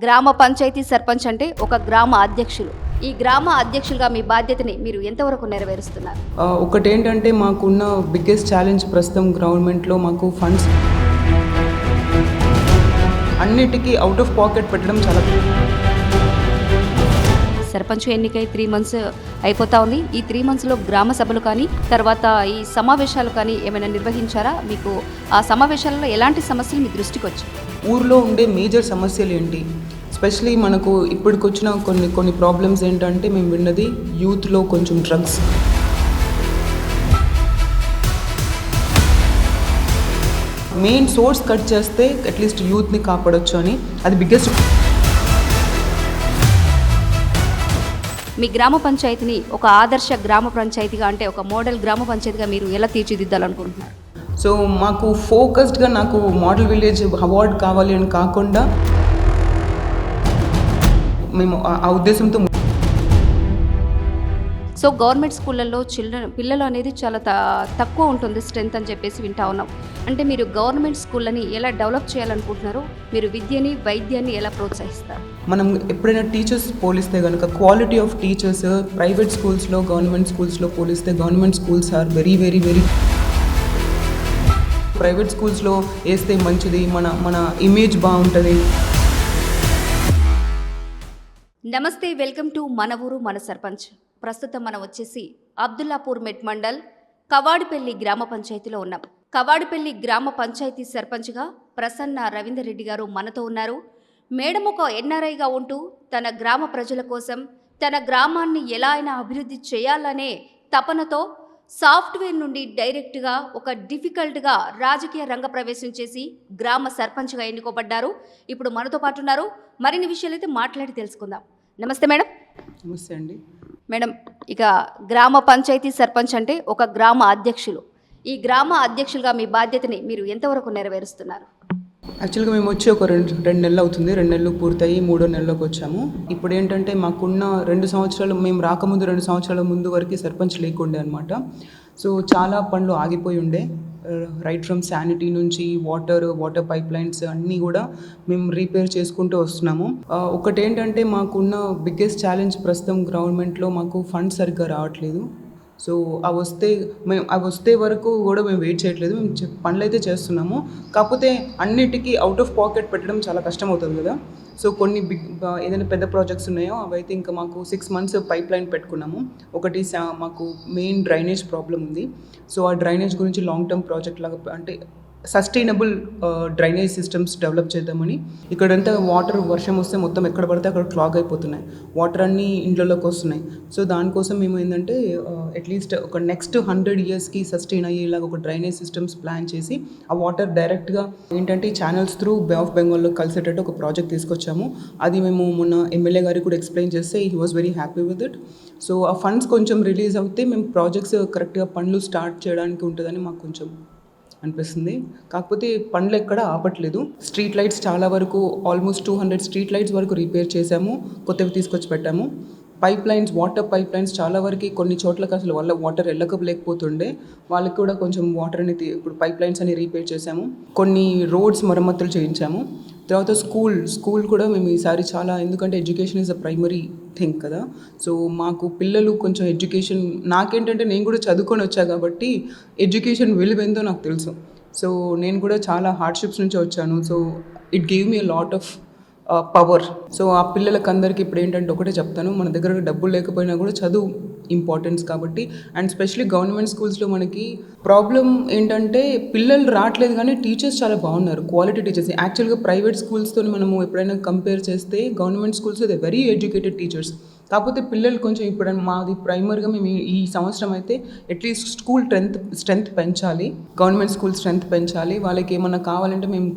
గ్రామ పంచాయతీ సర్పంచ్ అంటే ఒక గ్రామ అధ్యక్షులు. ఈ గ్రామ అధ్యక్షులుగా మీ బాధ్యతని మీరు ఎంతవరకు నెరవేరుస్తున్నారు? ఒకటేంటంటే మాకున్న బిగ్గెస్ట్ ఛాలెంజ్ ప్రస్తుతం గవర్నమెంట్లో మాకు ఫండ్స్ అన్నిటికీ అవుట్ ఆఫ్ పాకెట్ పెట్టడం చాలా. సర్పంచ్ ఎన్నికై 3 months అయిపోతా ఉంది. ఈ 3 monthsలో గ్రామ సభలు కానీ తర్వాత ఈ సమావేశాలు కానీ ఏమైనా నిర్వహించారా? మీకు ఆ సమావేశాలలో ఎలాంటి సమస్యలు మీ దృష్టికి వచ్చాయి? ఊర్లో ఉండే మేజర్ సమస్యలు ఏంటి, ఎస్పెషలీ మనకు ఇప్పటికొచ్చిన కొన్ని ప్రాబ్లమ్స్ ఏంటంటే మేము విన్నది యూత్లో కొంచెం డ్రగ్స్, మెయిన్ సోర్స్ కట్ చేస్తే అట్లీస్ట్ యూత్ని కాపాడొచ్చు అని, అది బిగ్గెస్ట్. మీ గ్రామ పంచాయతీని ఒక ఆదర్శ గ్రామ పంచాయతీగా అంటే ఒక మోడల్ గ్రామ పంచాయతీగా మీరు ఎలా తీర్చిదిద్దాలనుకుంటున్నారు? సో మాకు ఫోకస్డ్గా నాకు మోడల్ విలేజ్ అవార్డ్ కావాలి అని కాకుండా మేము ఆ ఉద్దేశంతో. సో గవర్నమెంట్ స్కూళ్ళల్లో పిల్లలు అనేది చాలా తక్కువ ఉంటుంది స్ట్రెంత్ అని చెప్పేసి వింటా ఉన్నాం. అంటే మీరు గవర్నమెంట్ స్కూళ్ళని ఎలా డెవలప్ చేయాలనుకుంటున్నారు? మీరు విద్యని వైద్యాన్ని ఎలా ప్రోత్సహిస్తారు? మనం ఎప్పుడైనా టీచర్స్ పోలిస్తే కనుక క్వాలిటీ ఆఫ్ టీచర్స్ ప్రైవేట్ స్కూల్స్లో గవర్నమెంట్ స్కూల్స్లో పోలిస్తే government schools are very very very. Private స్కూల్స్లో వేస్తే మంచిది, మన ఇమేజ్ బాగుంటుంది. నమస్తే, వెల్కమ్ టు మన ఊరు మన సర్పంచ్. ప్రస్తుతం మనం వచ్చేసి అబ్దుల్లాపూర్ మెట్ మండల్ కవాడిపల్లి గ్రామ పంచాయతీలో ఉన్నాం. కవాడిపల్లి గ్రామ పంచాయతీ సర్పంచ్గా ప్రసన్న రవీందర్ రెడ్డి గారు మనతో ఉన్నారు. మేడం ఒక ఎన్ఆర్ఐగా ఉంటూ తన గ్రామ ప్రజల కోసం తన గ్రామాన్ని ఎలా అయినా అభివృద్ధి చేయాలనే తపనతో సాఫ్ట్వేర్ నుండి డైరెక్ట్గా ఒక డిఫికల్ట్గా రాజకీయ రంగ ప్రవేశం చేసి గ్రామ సర్పంచ్గా ఎన్నుకోబడ్డారు. ఇప్పుడు మనతో పాటు ఉన్నారు. మరిన్ని విషయాలు అయితే మాట్లాడి తెలుసుకుందాం. నమస్తే మేడం. నమస్తే అండి. మేడం, ఇక గ్రామ పంచాయతీ సర్పంచ్ అంటే ఒక గ్రామ అధ్యక్షులు. ఈ గ్రామ అధ్యక్షులుగా మీ బాధ్యతని మీరు ఎంతవరకు నెరవేరుస్తున్నారు? యాక్చువల్గా మేము వచ్చి ఒక రెండు నెలలు అవుతుంది. 2 నెలలు పూర్తయి 3వ నెలలోకి వచ్చాము. ఇప్పుడు ఏంటంటే మాకున్న 2 సంవత్సరాలు, మేము రాకముందు 2 సంవత్సరాల ముందు వరకు సర్పంచ్ లేకుండే అనమాట. సో చాలా పనులు ఆగిపోయి ఉండే. రైట్ ఫ్రమ్ శానిటీ నుంచి వాటర్ పైప్ లైన్స్ అన్నీ కూడా మేము రిపేర్ చేసుకుంటూ వస్తున్నాము. ఒకటేంటంటే మాకున్న బిగ్గెస్ట్ ఛాలెంజ్ ప్రస్తుతం గవర్నమెంట్లో మాకు ఫండ్స్ సరిగ్గా రావట్లేదు. సో అవి వస్తే వరకు కూడా మేము వెయిట్ చేయట్లేదు. మేము పనులు అయితే చేస్తున్నాము, కాకపోతే అన్నిటికీ అవుట్ ఆఫ్ పాకెట్ పెట్టడం చాలా కష్టం అవుతుంది కదా. సో కొన్ని ఏదైనా పెద్ద ప్రాజెక్ట్స్ ఉన్నాయో అవైతే ఇంకా మాకు 6 months పైప్ లైన్ పెట్టుకున్నాము. ఒకటి మాకు మెయిన్ డ్రైనేజ్ ప్రాబ్లం ఉంది. సో ఆ డ్రైనేజ్ గురించి లాంగ్ టర్మ్ ప్రాజెక్ట్ లాగా, అంటే సస్టైనబుల్ డ్రైనేజ్ సిస్టమ్స్ డెవలప్ చేద్దామని. ఇక్కడంతా వాటర్ వర్షం వస్తే మొత్తం ఎక్కడ పడితే అక్కడ క్లాగ్ అయిపోతున్నాయి, వాటర్ అన్నీ ఇండ్లలోకి వస్తున్నాయి. సో దానికోసం మేము ఏంటంటే అట్లీస్ట్ ఒక నెక్స్ట్ 100 yearsకి సస్టైన్ అయ్యేలాగా ఒక డ్రైనేజ్ సిస్టమ్స్ ప్లాన్ చేసి ఆ వాటర్ డైరెక్ట్గా ఏంటంటే ఛానల్స్ త్రూ బే ఆఫ్ బెంగాల్లో కలిసేటట్టు ఒక ప్రాజెక్ట్ తీసుకొచ్చాము. అది మేము మొన్న ఎమ్మెల్యే గారికి కూడా ఎక్స్ప్లెయిన్ చేస్తే he was very happy with it. So ఆ ఫండ్స్ కొంచెం రిలీజ్ అవుతే మేము ప్రాజెక్ట్స్ కరెక్ట్గా పనులు స్టార్ట్ చేయడానికి ఉంటుందని మాకు కొంచెం అనిపిస్తుంది. కాకపోతే పనులు ఎక్కడ ఆపట్లేదు. స్ట్రీట్ లైట్స్ చాలా వరకు ఆల్మోస్ట్ 200 స్ట్రీట్ లైట్స్ వరకు రిపేర్ చేశాము, కొత్తవి తీసుకొచ్చి పెట్టాము. వాటర్ పైప్ లైన్స్ చాలా వరకు కొన్ని చోట్లకి అసలు వాటర్ వెళ్ళకపోతుండే, వాళ్ళకి కూడా కొంచెం వాటర్ అనేది ఇప్పుడు పైప్ లైన్స్ అని రిపేర్ చేశాము. కొన్ని రోడ్స్ మరమ్మతులు చేయించాము. తర్వాత స్కూల్ కూడా మేము ఈసారి చాలా, ఎందుకంటే education is a primary thing కదా. సో మాకు పిల్లలు కొంచెం ఎడ్యుకేషన్, నాకేంటంటే నేను కూడా చదువుకొని వచ్చా కాబట్టి ఎడ్యుకేషన్ విలువేందో నాకు తెలుసు. సో నేను కూడా చాలా హార్డ్షిప్స్ నుంచి వచ్చాను. So it gave me a lot of power. So ఆ పిల్లలకి అందరికీ ఇప్పుడు ఏంటంటే ఒకటే చెప్తాను, మన దగ్గర డబ్బులు లేకపోయినా కూడా చదువు ఇంపార్టెన్స్ కాబట్టి. అండ్ స్పెషలీ గవర్నమెంట్ స్కూల్స్లో మనకి ప్రాబ్లం ఏంటంటే పిల్లలు రావట్లేదు, కానీ టీచర్స్ చాలా బాగున్నారు, క్వాలిటీ టీచర్స్. యాక్చువల్గా ప్రైవేట్ స్కూల్స్తో మనము ఎప్పుడైనా కంపేర్ చేస్తే గవర్నమెంట్ స్కూల్స్లో దే వెరీ ఎడ్యుకేటెడ్ టీచర్స్. కాకపోతే పిల్లలు కొంచెం ఇప్పుడు మాది ప్రైమర్గా మేము ఈ సంవత్సరం అయితే అట్లీస్ట్ స్కూల్ స్ట్రెంత్ పెంచాలి, గవర్నమెంట్ స్కూల్ స్ట్రెంత్ పెంచాలి. వాళ్ళకి ఏమన్నా కావాలంటే మేము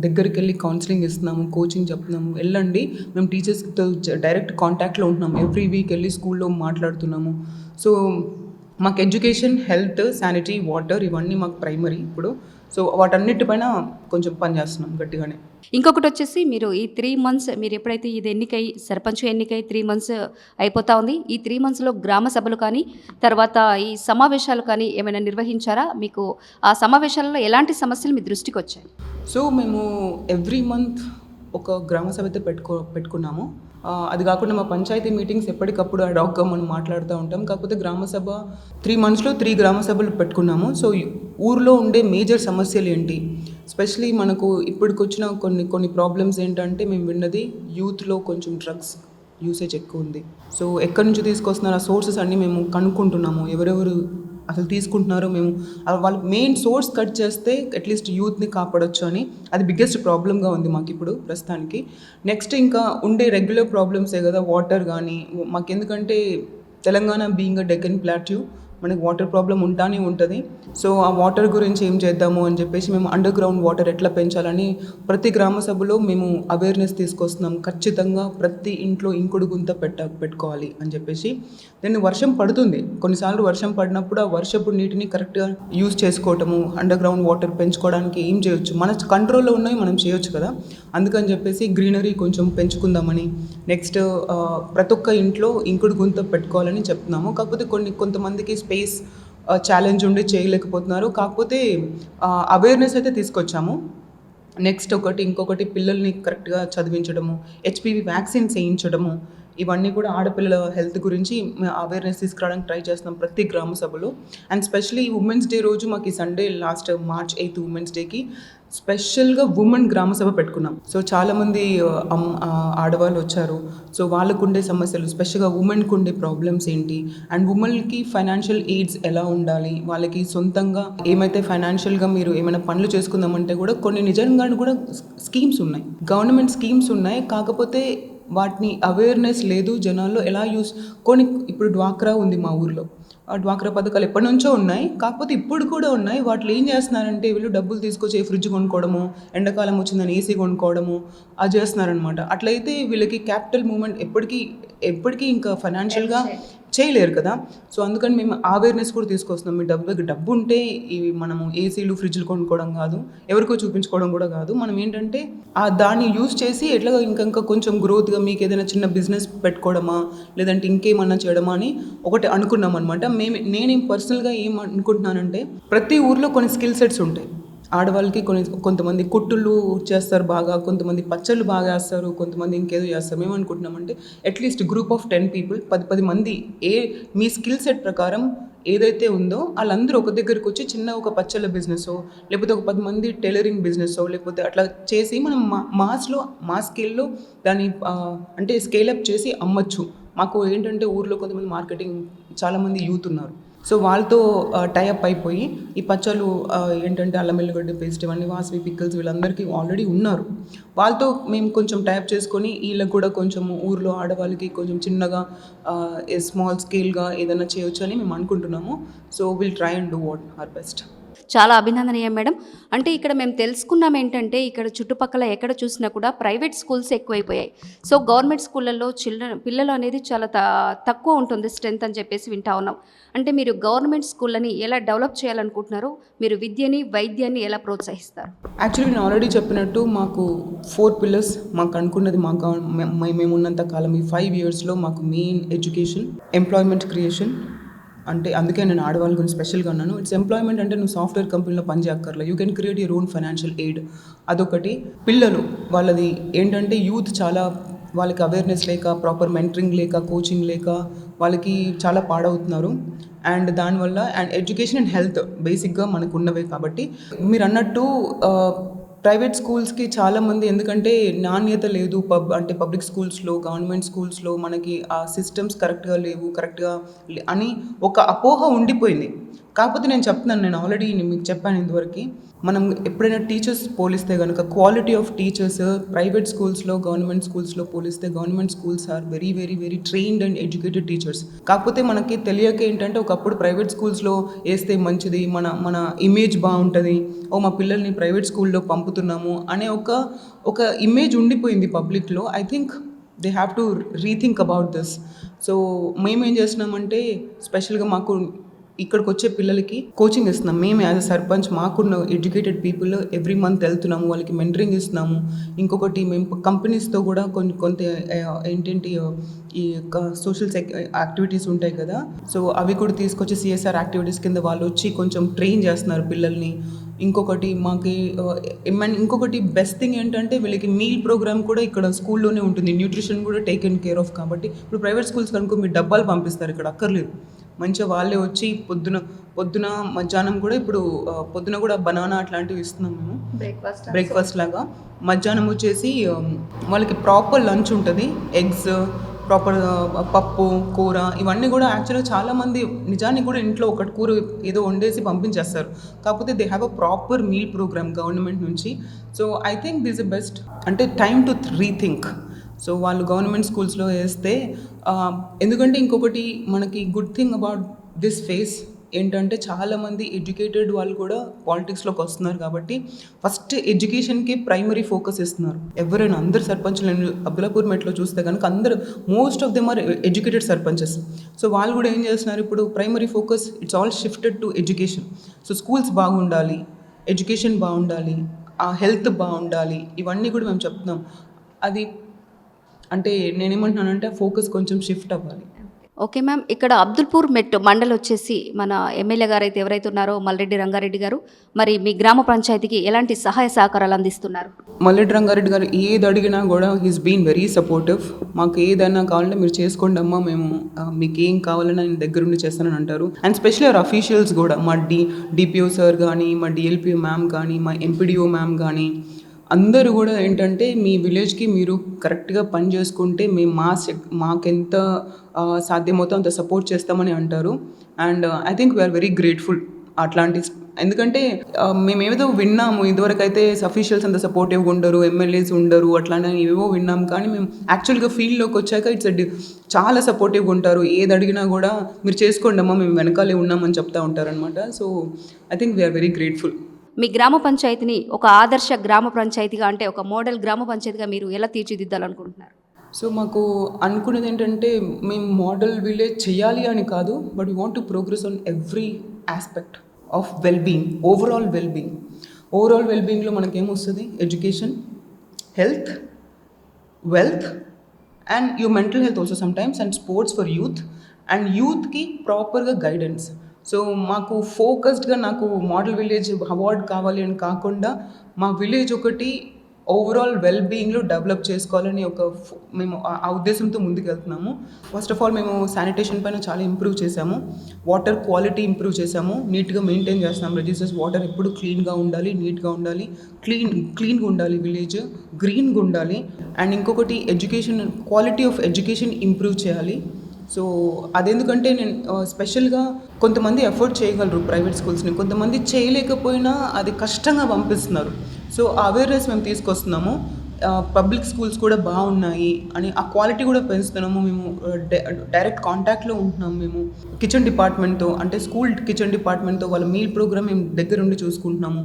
దగ్గరికి వెళ్ళి కౌన్సిలింగ్ ఇస్తున్నాము, కోచింగ్ చెప్తున్నాము, వెళ్ళండి. మేము టీచర్స్తో డైరెక్ట్ కాంటాక్ట్లో ఉంటున్నాము, ఎవ్రీ వీక్ వెళ్ళి స్కూల్లో మాట్లాడుతున్నాము. సో మాకు ఎడ్యుకేషన్, హెల్త్, శానిటీ, వాటర్ ఇవన్నీ మాకు ప్రైమరీ ఇప్పుడు. సో వాటన్నిటిపైన కొంచెం పని చేస్తున్నాం గట్టిగానే. ఇంకొకటి వచ్చేసి మీరు ఈ 3 months మీరు ఎప్పుడైతే ఇది సర్పంచ్ ఎన్నికై 3 months అయిపోతా ఉంది, ఈ 3 monthsలో గ్రామ సభలు కానీ తర్వాత ఈ సమావేశాలు కానీ ఏమైనా నిర్వహించారా? మీకు ఆ సమావేశాలలో ఎలాంటి సమస్యలు మీ దృష్టికి వచ్చాయి? సో మేము ఎవ్రీ మంత్ ఒక గ్రామ సభ అయితే పెట్టుకున్నాము. అది కాకుండా మా పంచాయతీ మీటింగ్స్ ఎప్పటికప్పుడు అడాక్గా మనం మాట్లాడుతూ ఉంటాం. కాకపోతే గ్రామ సభ 3 మంత్స్లో 3 గ్రామ సభలు పెట్టుకున్నాము. సో ఊర్లో ఉండే మేజర్ సమస్యలు ఏంటి, స్పెషలీ మనకు ఇప్పటికొచ్చిన కొన్ని ప్రాబ్లమ్స్ ఏంటంటే మేము విన్నది యూత్లో కొంచెం డ్రగ్స్ యూసేజ్ ఎక్కువ ఉంది. సో ఎక్కడి నుంచి తీసుకొస్తున్నారు ఆ సోర్సెస్ అన్నీ మేము కనుక్కుంటున్నాము. ఎవరెవరు అసలు తీసుకుంటున్నారో మేము వాళ్ళ మెయిన్ సోర్స్ కట్ చేస్తే అట్లీస్ట్ యూత్ని కాపాడొచ్చు అని అది బిగ్గెస్ట్ ప్రాబ్లమ్గా ఉంది మాకు ఇప్పుడు ప్రస్తుతానికి. నెక్స్ట్ ఇంకా ఉండే రెగ్యులర్ ప్రాబ్లమ్సే కదా, వాటర్ కానీ మాకు. ఎందుకంటే Telangana being a Deccan plateau మనకి వాటర్ ప్రాబ్లం ఉంటానే ఉంటుంది. సో ఆ వాటర్ గురించి ఏం చేద్దాము అని చెప్పేసి మేము అండర్ గ్రౌండ్ వాటర్ ఎట్లా పెంచాలని ప్రతి గ్రామ సభలో మేము అవేర్నెస్ తీసుకొస్తున్నాం. ఖచ్చితంగా ప్రతి ఇంట్లో ఇంకుడు గుంత పెట్టుకోవాలి అని చెప్పేసి. దెన్ వర్షం పడుతుంది, కొన్నిసార్లు వర్షం పడినప్పుడు ఆ వర్షపు నీటిని కరెక్ట్గా యూజ్ చేసుకోవటము, అండర్ గ్రౌండ్ వాటర్ పెంచుకోవడానికి ఏం చేయొచ్చు, మన కంట్రోల్లో ఉన్నవి మనం చేయొచ్చు కదా. అందుకని చెప్పేసి గ్రీనరీ కొంచెం పెంచుకుందామని, నెక్స్ట్ ప్రతి ఒక్క ఇంట్లో ఇంకుడు గుంత పెట్టుకోవాలని చెప్తున్నాము. కాకపోతే కొంతమందికి స్పేస్ ఛాలెంజ్ ఉండి చేయలేకపోతున్నారు. కాకపోతే అవేర్నెస్ అయితే తీసుకొచ్చాము. నెక్స్ట్ ఇంకొకటి పిల్లల్ని కరెక్ట్గా చదివించడము, హెచ్పివి వ్యాక్సిన్స్ వేయించడము, ఇవన్నీ కూడా ఆడపిల్లల హెల్త్ గురించి అవేర్నెస్ తీసుకురావడానికి ట్రై చేస్తున్నాం ప్రతి గ్రామ సభలో. అండ్ స్పెషల్లీ ఉమెన్స్ డే రోజు మాకు ఈ సండే లాస్ట్ March 8 ఉమెన్స్ డేకి స్పెషల్గా ఉమెన్ గ్రామ సభ పెట్టుకున్నాం. సో చాలామంది ఆడవాళ్ళు వచ్చారు. సో వాళ్ళకు ఉండే సమస్యలు, స్పెషల్గా ఉమెన్కి ఉండే ప్రాబ్లమ్స్ ఏంటి, అండ్ ఉమెన్కి ఫైనాన్షియల్ ఎయిడ్స్ ఎలా ఉండాలి, వాళ్ళకి సొంతంగా ఏమైతే ఫైనాన్షియల్గా మీరు ఏమైనా పనులు చేసుకుందామంటే కూడా కొన్ని నిజంగా కూడా స్కీమ్స్ ఉన్నాయి, గవర్నమెంట్ స్కీమ్స్ ఉన్నాయి. కాకపోతే వాటిని అవేర్నెస్ లేదు జనాల్లో. ఎలా ఇప్పుడు డ్వాక్రా ఉంది మా ఊర్లో. ఆ డ్వాక్రా పథకాలు ఎప్పటి నుంచో ఉన్నాయి, కాకపోతే ఇప్పుడు కూడా ఉన్నాయి. వాటిలో ఏం చేస్తున్నారంటే వీళ్ళు డబ్బులు తీసుకొచ్చి ఫ్రిడ్జ్ కొనుక్కోవడము, ఎండాకాలం వచ్చిందని ఏసీ కొనుక్కోవడము అది చేస్తున్నారనమాట. అట్లయితే వీళ్ళకి క్యాపిటల్ మూవ్మెంట్ ఎప్పటికీ ఇంకా ఫైనాన్షియల్గా చేయలేరు కదా. సో అందుకని మేము అవేర్నెస్ కూడా తీసుకొస్తున్నాం. మీ డబ్బు ఉంటే ఇవి మనము ఏసీలు ఫ్రిడ్జ్లు కొనుక్కోవడం కాదు, ఎవరికో చూపించుకోవడం కూడా కాదు. మనం ఏంటంటే దాన్ని యూజ్ చేసి ఎట్లా ఇంకా కొంచెం గ్రోత్గా మీకు ఏదైనా చిన్న బిజినెస్ పెట్టుకోవడమా, లేదంటే ఇంకేమన్నా చేయడమా అని ఒకటి అనుకున్నాం అనమాట. నేను పర్సనల్గా ఏం అనుకుంటున్నానంటే ప్రతి ఊర్లో కొన్ని స్కిల్ సెట్స్ ఉంటాయి. ఆడవాళ్ళకి కొంతమంది కుట్టుళ్ళు చేస్తారు బాగా, కొంతమంది పచ్చళ్ళు బాగా వేస్తారు, కొంతమంది ఇంకేదో చేస్తారు. మేము అనుకుంటున్నామంటే అట్లీస్ట్ గ్రూప్ ఆఫ్ 10 people 10 మంది మీ స్కిల్ సెట్ ప్రకారం ఏదైతే ఉందో వాళ్ళందరూ ఒక దగ్గరికి వచ్చి చిన్న ఒక పచ్చళ్ళ బిజినెస్, లేకపోతే ఒక 10 మంది టైలరింగ్ బిజినెస్, లేకపోతే అట్లా చేసి మనం మా స్కేల్లో దాన్ని అంటే స్కేలప్ చేసి అమ్మచ్చు. మాకు ఏంటంటే ఊర్లో కొంతమంది మార్కెటింగ్ చాలామంది యూత్ ఉన్నారు. సో వాళ్ళతో టైఅప్ అయిపోయి ఈ పచ్చళ్ళు ఏంటంటే అల్లం వెల్లిగడ్డ పేస్ట్ ఇవన్నీ వాసవి పిక్కల్స్ వీళ్ళందరికీ ఆల్రెడీ ఉన్నారు. వాళ్ళతో మేము కొంచెం టైఅప్ చేసుకొని వీళ్ళకి కూడా కొంచెం ఊర్లో ఆడవాళ్ళకి కొంచెం చిన్నగా స్మాల్ స్కేల్గా ఏదైనా చేయొచ్చు అని మేము అనుకుంటున్నాము. So will try and do what are best. చాలా అభినందనీయం మేడం. అంటే ఇక్కడ మేము తెలుసుకున్నాం ఏంటంటే ఇక్కడ చుట్టుపక్కల ఎక్కడ చూసినా కూడా ప్రైవేట్ స్కూల్స్ ఎక్కువైపోయాయి. సో గవర్నమెంట్ స్కూళ్ళల్లో పిల్లలు అనేది చాలా తక్కువ ఉంటుంది స్ట్రెంత్ అని చెప్పేసి వింటా ఉన్నాం. అంటే మీరు గవర్నమెంట్ స్కూళ్ళని ఎలా డెవలప్ చేయాలనుకుంటున్నారు, మీరు విద్యని వైద్యాన్ని ఎలా ప్రోత్సహిస్తారు? యాక్చువల్లీ నేను ఆల్రెడీ చెప్పినట్టు మాకు 4 pillars మాకు అనుకున్నది. మేము ఉన్నంత కాలం ఈ 5 yearsలో మాకు మెయిన్ ఎడ్యుకేషన్, ఎంప్లాయ్మెంట్ క్రియేషన్. అంటే అందుకే నేను ఆడవాళ్ళ గురించి స్పెషల్గా అన్నాను. ఇట్స్ ఎంప్లాయ్మెంట్ అంటే నువ్వు సాఫ్ట్వేర్ కంపెనీలో పనిచేయక్కర్లేదు, you can create your own financial aid. అదొకటి. పిల్లలు వాళ్ళది ఏంటంటే యూత్ చాలా వాళ్ళకి అవేర్నెస్ లేక, ప్రాపర్ మెంటరింగ్ లేక, కోచింగ్ లేక వాళ్ళకి చాలా పాడవుతున్నారు. అండ్ దానివల్ల ఎడ్యుకేషన్ అండ్ హెల్త్ బేసిక్గా మనకు ఉన్నవే. కాబట్టి మీరు అన్నట్టు ప్రైవేట్ స్కూల్స్కి చాలామంది ఎందుకంటే నాణ్యత లేదు, పబ్లిక్ స్కూల్స్లో, గవర్నమెంట్ స్కూల్స్లో మనకి ఆ సిస్టమ్స్ కరెక్ట్గా లేవు అని ఒక అపోహ ఉండిపోయింది. కాకపోతే నేను ఆల్రెడీ మీకు చెప్పాను ఇంతవరకు, మనం ఎప్పుడైనా టీచర్స్ పోలిస్తే కనుక క్వాలిటీ ఆఫ్ టీచర్స్ ప్రైవేట్ స్కూల్స్లో గవర్నమెంట్ స్కూల్స్లో పోలిస్తే government schools are very very very trained and educated teachers. కాకపోతే మనకి తెలియక ఏంటంటే ఒకప్పుడు ప్రైవేట్ స్కూల్స్లో వేస్తే మంచిది, మన ఇమేజ్ బాగుంటుంది, మా పిల్లల్ని ప్రైవేట్ స్కూల్లో పంపుతున్నాము అనే ఒక ఇమేజ్ ఉండిపోయింది పబ్లిక్లో. I think they have to rethink about this. So మేమేం చేస్తున్నామంటే స్పెషల్గా మాకు ఇక్కడికి వచ్చే పిల్లలకి కోచింగ్ ఇస్తున్నాం. మేము యాజ్ అ సర్పంచ్ మాకున్న ఎడ్యుకేటెడ్ పీపుల్ ఎవ్రీ మంత్ వెళ్తున్నాము, వాళ్ళకి మెంటరింగ్ ఇస్తున్నాము. ఇంకొకటి మేము కంపెనీస్తో కూడా కొంత ఏంటంటే ఈ సోషల్ యాక్టివిటీస్ ఉంటాయి కదా, సో అవి కూడా తీసుకొచ్చి సిఎస్ఆర్ యాక్టివిటీస్ కింద వాళ్ళు వచ్చి కొంచెం ట్రైన్ చేస్తున్నారు పిల్లల్ని. ఇంకొకటి ఇంకొకటి బెస్ట్ థింగ్ ఏంటంటే వీళ్ళకి మీల్ ప్రోగ్రామ్ కూడా ఇక్కడ స్కూల్లోనే ఉంటుంది. న్యూట్రిషన్ కూడా టేకెన్ కేర్ ఆఫ్. కాబట్టి ఇప్పుడు ప్రైవేట్ స్కూల్స్ కనుక మీరు డబ్బాలు పంపిస్తారు, ఇక్కడ అక్కర్లేదు. మంచిగా వాళ్ళే వచ్చి పొద్దున మధ్యాహ్నం కూడా ఇప్పుడు పొద్దున కూడా బనానా అట్లాంటివి ఇస్తున్నాం మేము బ్రేక్ఫాస్ట్ లాగా. మధ్యాహ్నం వచ్చేసి వాళ్ళకి ప్రాపర్ లంచ్ ఉంటుంది. ఎగ్స్, ప్రాపర్ పప్పు, కూర, ఇవన్నీ కూడా యాక్చువల్గా చాలామంది నిజానికి కూడా ఇంట్లో ఒకటి కూర ఏదో వండేసి పంపించేస్తారు. కాకపోతే they have a proper meal programme government నుంచి. So I think this is best. అంటే టైమ్ టు రీథింక్. సో వాళ్ళు గవర్నమెంట్ స్కూల్స్లో వేస్తే ఎందుకంటే ఇంకొకటి మనకి good thing about this phase ఏంటంటే చాలామంది ఎడ్యుకేటెడ్ వాళ్ళు కూడా పాలిటిక్స్లోకి వస్తున్నారు. కాబట్టి ఫస్ట్ ఎడ్యుకేషన్కి ప్రైమరీ ఫోకస్ ఇస్తున్నారు. ఎవరైనా అందరు సర్పంచ్లు అబ్దుల్లాపూర్ మెట్లో చూస్తే కనుక అందరూ most of them are educated sarpanches. So వాళ్ళు కూడా ఏం చేస్తున్నారు, ఇప్పుడు primary focus it's all shifted to education. So schools బాగుండాలి, ఎడ్యుకేషన్ బాగుండాలి, ఆ హెల్త్ బాగుండాలి, ఇవన్నీ కూడా మేము చెప్తున్నాం. అది అంటే నేనేమంటున్నానంటే ఫోకస్ కొంచెం షిఫ్ట్ అవ్వాలి. ఓకే మ్యామ్, ఇక్కడ అబ్దుల్పూర్ మెట్ మండల్ వచ్చేసి మన ఎమ్మెల్యే గారు అయితే ఎవరైతే ఉన్నారో మల్రెడ్డి రంగారెడ్డి గారు, మరి మీ గ్రామ పంచాయతీకి ఎలాంటి సహాయ సహకారాలు అందిస్తున్నారు? మల్రెడ్డి రంగారెడ్డి గారు ఏది అడిగినా కూడా హీస్ బీన్ వెరీ సపోర్టివ్. మాకు ఏదైనా కావాలంటే మీరు చేసుకోండి అమ్మా, మేము మీకు ఏం కావాలన్నా నేను దగ్గరుండి చేస్తానని అంటారు. అండ్ స్పెషల్లీ అవర్ అఫీషియల్స్ కూడా, మా డిపిఓ సార్ కానీ, మా డిఎల్పిఓ మ్యామ్ కానీ, మా ఎంపీడీఓ మ్యామ్ కానీ, అందరూ కూడా ఏంటంటే మీ విలేజ్కి మీరు కరెక్ట్గా పని చేసుకుంటే మేము మాకెంత సాధ్యమవుతో అంత సపోర్ట్ చేస్తామని అంటారు. And I think we are very grateful అట్లాంటి. ఎందుకంటే మేము ఏదో విన్నాము, ఇదివరకు అయితే అఫీషియల్స్ అంత సపోర్టివ్గా ఉండరు, ఎమ్మెల్యేస్ ఉండరు, అట్లానే ఏవో విన్నాం. కానీ మేము యాక్చువల్గా ఫీల్డ్లోకి వచ్చాక చాలా సపోర్టివ్గా ఉంటారు. ఏది అడిగినా కూడా మీరు చేసుకోండి అమ్మా, మేము వెనకాలే ఉన్నామని చెప్తా ఉంటారనమాట. So I think we are very grateful. మీ గ్రామ పంచాయతీని ఒక ఆదర్శ గ్రామ పంచాయతీగా, అంటే ఒక మోడల్ గ్రామ పంచాయతీగా మీరు ఎలా తీర్చిదిద్దాలనుకుంటున్నారు? సో మాకు అనుకున్నది ఏంటంటే మేము మోడల్ విలేజ్ చేయాలి అని కాదు, but we want to progress on every aspect of wellbeing, overall వెల్బీయింగ్లో మనకేమొస్తుంది? Education, health, wealth and your mental health also sometimes, and sports for youth, and యూత్కి ప్రాపర్గా గైడెన్స్. సో మాకు ఫోకస్డ్గా నాకు మోడల్ విలేజ్ అవార్డ్ కావాలి అని కాకుండా మా విలేజ్ ఒకటి ఓవరాల్ వెల్బీయింగ్లో డెవలప్ చేసుకోవాలని మేము ఆ ఉద్దేశంతో ముందుకు వెళ్తున్నాము. ఫస్ట్ ఆఫ్ ఆల్ మేము శానిటేషన్ పైన చాలా ఇంప్రూవ్ చేసాము, వాటర్ క్వాలిటీ ఇంప్రూవ్ చేసాము, నీట్గా మెయింటైన్ చేస్తున్నాం. రిజిస్టర్స్ వాటర్ ఎప్పుడు క్లీన్గా ఉండాలి, నీట్గా ఉండాలి, క్లీన్గా ఉండాలి, విలేజ్ గ్రీన్గా ఉండాలి. అండ్ ఇంకొకటి education, quality of education improve చేయాలి. సో అదెందుకంటే నేను స్పెషల్గా కొంతమంది ఎఫర్ట్ చేయగలరు ప్రైవేట్ స్కూల్స్ని, కొంతమంది చేయలేకపోయినా అది కష్టంగా పంపిస్తున్నారు. సో అవేర్నెస్ మేము తీసుకొస్తున్నాము. పబ్లిక్ స్కూల్స్ కూడా బాగున్నాయి అని ఆ క్వాలిటీ కూడా పెంచుతున్నాము. మేము డైరెక్ట్ కాంటాక్ట్లో ఉంటున్నాము. మేము కిచెన్ డిపార్ట్మెంట్తో, అంటే స్కూల్ కిచెన్ డిపార్ట్మెంట్తో వాళ్ళ మీల్ ప్రోగ్రామ్ మేము దగ్గరుండి చూసుకుంటున్నాము.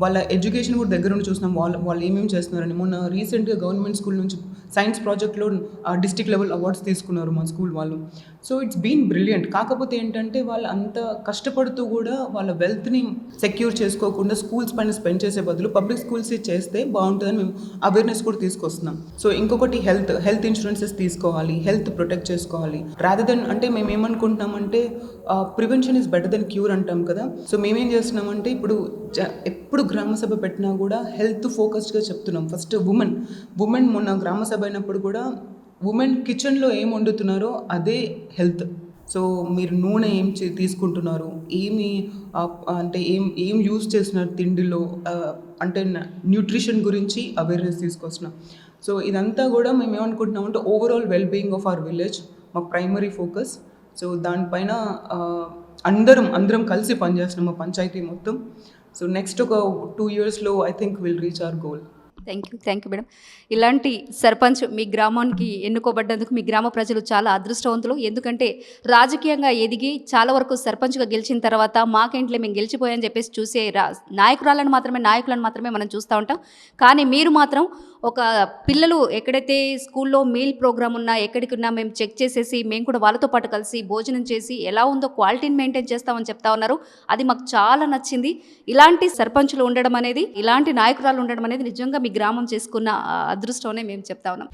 వాళ్ళ ఎడ్యుకేషన్ కూడా దగ్గరుండి చూస్తున్నాము, వాళ్ళు ఏమేమి చేస్తున్నారని. మొన్న రీసెంట్గా గవర్నమెంట్ స్కూల్ నుంచి సైన్స్ ప్రాజెక్ట్లో డిస్ట్రిక్ట్ లెవెల్ అవార్డ్స్ తీసుకున్నారు మా స్కూల్ వాళ్ళు. So it's been brilliant. కాకపోతే ఏంటంటే వాళ్ళు అంత కష్టపడుతూ కూడా వాళ్ళ వెల్త్ని సెక్యూర్ చేసుకోకుండా స్కూల్స్ పైన స్పెండ్ చేసే బదులు పబ్లిక్ స్కూల్స్ చేస్తే బాగుంటుందని మేము అవేర్నెస్ కూడా తీసుకొస్తున్నాం. సో ఇంకొకటి హెల్త్ ఇన్సూరెన్సెస్ తీసుకోవాలి, హెల్త్ ప్రొటెక్ట్ చేసుకోవాలి. రాదర్ దెన్, అంటే మేము ఏమనుకుంటున్నామంటే prevention is better than cure అంటాం కదా. సో మేమేం చేస్తున్నామంటే ఎప్పుడు గ్రామ సభ పెట్టినా కూడా హెల్త్ ఫోకస్డ్గా చెప్తున్నాం. ఫస్ట్ ఉమెన్ మొన్న గ్రామ సభ అయినప్పుడు కూడా ఉమెన్ కిచెన్లో ఏం వండుతున్నారో అదే హెల్త్. సో మీరు నూనె ఏం తీసుకుంటున్నారు, అంటే ఏం యూజ్ చేస్తున్నారు తిండిలో, అంటే న్యూట్రిషన్ గురించి అవేర్నెస్ తీసుకొస్తున్నాం. సో ఇదంతా కూడా మేము ఏమనుకుంటున్నామంటే overall wellbeing of our village మా ప్రైమరీ ఫోకస్. సో దానిపైన అందరం కలిసి పనిచేస్తున్నాం మా పంచాయతీ మొత్తం. సో నెక్స్ట్ ఒక 2 yearsలో I think will reach our goal. Thank you madam. ఇలాంటి సర్పంచ్ మీ గ్రామానికి ఎన్నుకోబడ్డందుకు మీ గ్రామ ప్రజలు చాలా అదృష్టవంతులు. ఎందుకంటే రాజకీయంగా ఎదిగి చాలా వరకు సర్పంచ్గా గెలిచిన తర్వాత మాకేంట్లే మేము గెలిచిపోయాని చెప్పేసి చూసే నాయకులను మాత్రమే మనం చూస్తూ ఉంటాం. కానీ మీరు మాత్రం ఒక పిల్లలు ఎక్కడైతే స్కూల్లో మీల్ ప్రోగ్రామ్ ఉన్నా ఎక్కడికి ఉన్నా మేము చెక్ చేసేసి మేము కూడా వాళ్ళతో పాటు కలిసి భోజనం చేసి ఎలా ఉందో క్వాలిటీని మెయింటైన్ చేస్తామని చెప్తా ఉన్నారు. అది మాకు చాలా నచ్చింది. ఇలాంటి సర్పంచులు ఉండడం అనేది, ఇలాంటి నాయకురాలు ఉండడం అనేది నిజంగా మీ గ్రామం చేసుకున్న అదృష్టం అనే మేము చెప్తా ఉన్నాం.